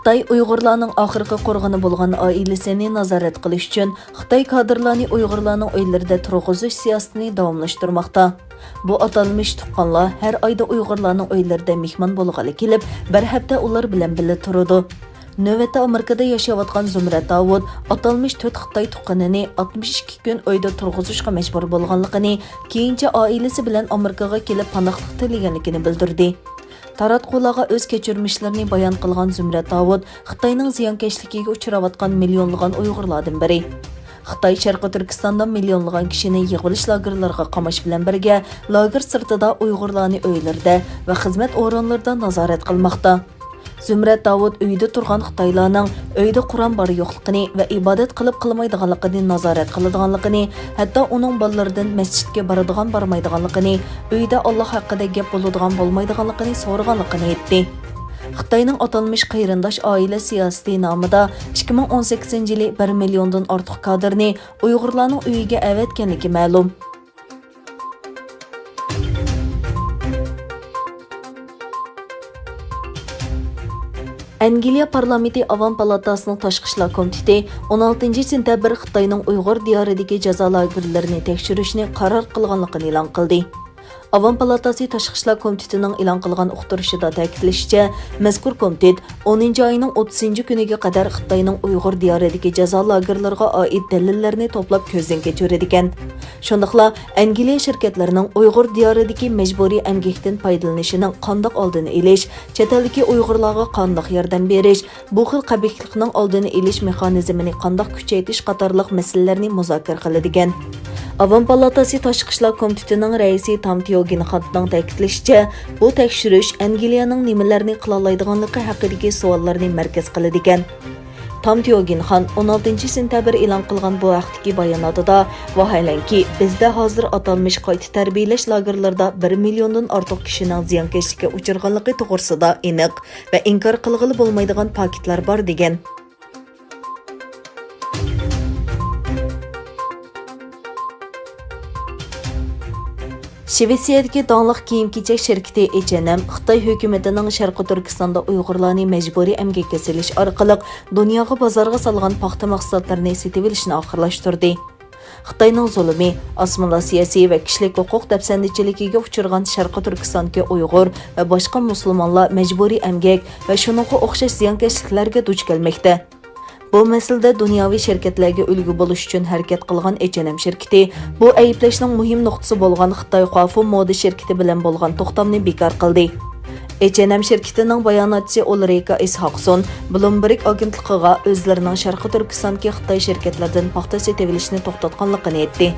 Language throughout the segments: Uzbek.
Xitoy Uyg'urlarning oxirgi qo'rg'ini bo'lgan oilasini nazorat qilish uchun Xitoy kadrlarni Uyg'urlarning uylarida turg'izish siyosatini davomlashtirmoqda. Bu atalmish tuqqanlar har oyda Uyg'urlarning uylarida mehmon bo'lg'ali kelib, bir hafta ular bilan birga turadi. Növətdə Amerikada yaşayotgan Zümrət Davud atalmış 4 Xitoy tuqqanini 62 gün uyda turg'izishga majbur bo'lganligini, keyincha oilasi bilan Amerikaga kelib panohlik tilaganligini bildirdi. Taratqularga o'z kechirmishlarini bayon qilgan Zümrət Davud Xitoyning ziyonkashligiga uchrayotgan millionlagan Uyg'urlardan biri. Xitoy Sharqi Turkistonda millionlagan kishini yig'ilish lagerlariga qamash bilan birga lager sirtida Uyg'urlarni uylarda va xizmat o'rinlarida nazorat qilmoqda. Zümrət Davud uyda turgan Xitoylarning uyda Qur'on bor yo'qligini va ibodat qilib qilmaydiganligini nazorat qiladiganligini, hatto uning bolalaridan masjidga boradigan bormaydiganligini, uyda Alloh haqida gap bo'ladigan bo'lmaydiganligini so'raganligini aytdi. Xitoyning atalmış qayrindosh oila siyosati nomida 2018-yili 1 milliondan ortiq kadrni Uyg'urlarning uyiga avatganligi ma'lum. Angliya parlamenti Avam palatasining tashqi ishlar komiteti 16 sentabr Xitoyning Uyg'ur diyoridagi jazo lagerlarini tekshirishni qaror qilganligini e'lon qildi. Avam palatasi tashqi ishlar komitetining e'lon qilgan uqtirishida ta'kidlashicha, mazkur komitet 10 oyning 30 kuniga qadar Xitoyning Uyg'ur diyoridagi jazo lagerlariga oid dalillarni to'plab ko'zdan kechiradi ekan. Shundaqla Angliya shirkatlarining Uyg'ur diyoridagi majburiy emgakdan foydalanishining qandoq oldini olish, chet eldagi Uyg'urlarga qandoq yordam berish, bu xil qabihlikning oldini olish mexanizmini qandoq kuchaytirish qatorliq masalalarni muzokara qiladi ekan. Avam palatasi tashqi ishlar komitetining raisi Tom Tyoginxanning ta'kidlashicha, bu tekshirish Angliyaning nimalarni qila oladiganligi haqidagi savollarni markaz qiladi ekan. Tom Tyoginxan 16 sentabr e'lon qilgan bu vaqtdagi bayonotida vaholanki, bizda hozir atalmış qayta tarbiyalash lagerlarida 1 milliondan ortiq kishining ziyonkashlikka uchirganligi to'g'risida aniq va inkor qilg'ili bo'lmaydigan faktlar bor degan. Shvetsiyadagi donliq kiyim-kechak shirkati H&M Xitoy hukumatining Sharqi Turkistonda Uyg'urlarni majburiy emgakka silish orqali dunyoga bozorga solgan paxta mahsulotlarini sotib olishni oxirlashtirdi. Xitoyning zulmi, assimilyatsiya va kishilik huquq dafsandichiligiga uchirgan Sharqi Turkistondagi Uyg'ur va boshqa musulmonlar majburiy emgak va shuningga o'xshash ziyonkashliklarga duch kelmoqda. Bu masalada dunyoviy shirkatlarga ulgu bo'lish uchun harakat qilgan H&M shirkati bu ayblashning muhim nuqtasi bo'lgan Xitoy Qafu moda shirkati bilan bo'lgan to'xtamni bekor qildi. H&M shirkatining bayonotchisi Ulrika Ishaqson Bloomberg agentligiga o'zlarining Sharqi Turkistondagi Xitoy shirkatlaridan paxta sotib olishni to'xtatganligini aytdi.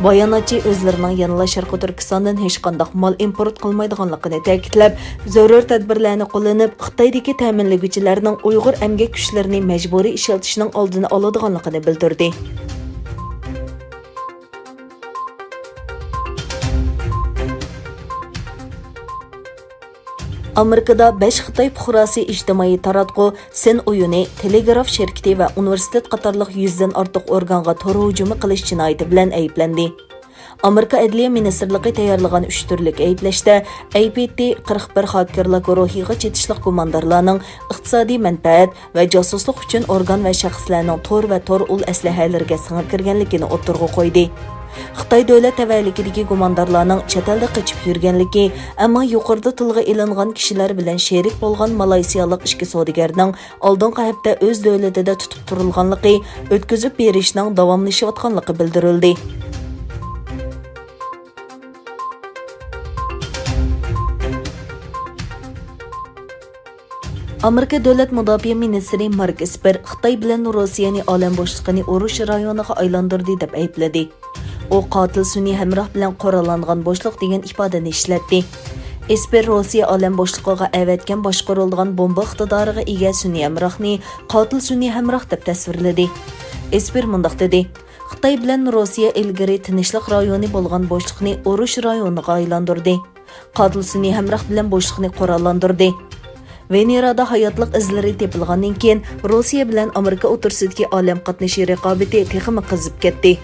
Bayonotchi o'zlarining yanada Sharqi Turkistondan hech qanday mol import qilmaydiganligini ta'kidlab, zarur tadbirlarni qo'llanib, Xitoydagi ta'minlovchilarning Uyg'ur emgak kuchlarini majburiy ishlatishning oldini oladiganligini bildirdi. Amerikada 5 Xitoy fuqarosi ijtimoiy taratqu, Sen uyuni, telegraf shirkati va universitet qatorliq 100 dan ortiq organga tor hujumi qilish jinoyati bilan ayblandi. Amerika Adliya ministrligi tayyorlagan 3 turlik ayblashda APT 41 xakerlar guruhiga chetishliq gumondorlarning iqtisodiy manfaat va josuslik uchun organ va shaxslarning tor ul aslahalariga singib kirganligini o'tirg'a qo'ydi. Xitoy davlat tavalligidagi gumondorlarning chet elda qochib yurganligi, ammo yuqorida tilga ilingan kishilar bilan sherik bo'lgan Malaysiyalik ishchi savdogarning oldingi hafta o'z davlatida tutib turilganligi, o'tkazib berishning davomlashayotganligi bildirildi. Amerika davlat mudofaa ministri Mark Esper Xitoy bilan Rossiyani olam bo'shlig'ini urush rayoniga aylantirdi deb aybladi. O qatil sun'iy hamroh bilan qurollangan bo'shliq degan ifodani ishlatdi. Esper Rossiya olam bo'shlig'iga avatgan boshqarilgan bomba iqtidoriga ega sun'iy hamrohni qatil sun'iy hamroh deb tasvirladi. Esper mundaq dedi: Xitoy bilan Rossiya ilgari tinchlik rayoni bo'lgan bo'shliqni urush rayoniga aylantirdi. Qatil sun'iy hamroh bilan bo'shliqni qurollantirdi. Venerada hayotliq izlari tepilgandan keyin Rossiya bilan Amerika o'rtasidagi olam qatnashish raqobati texmi qizib ketdi.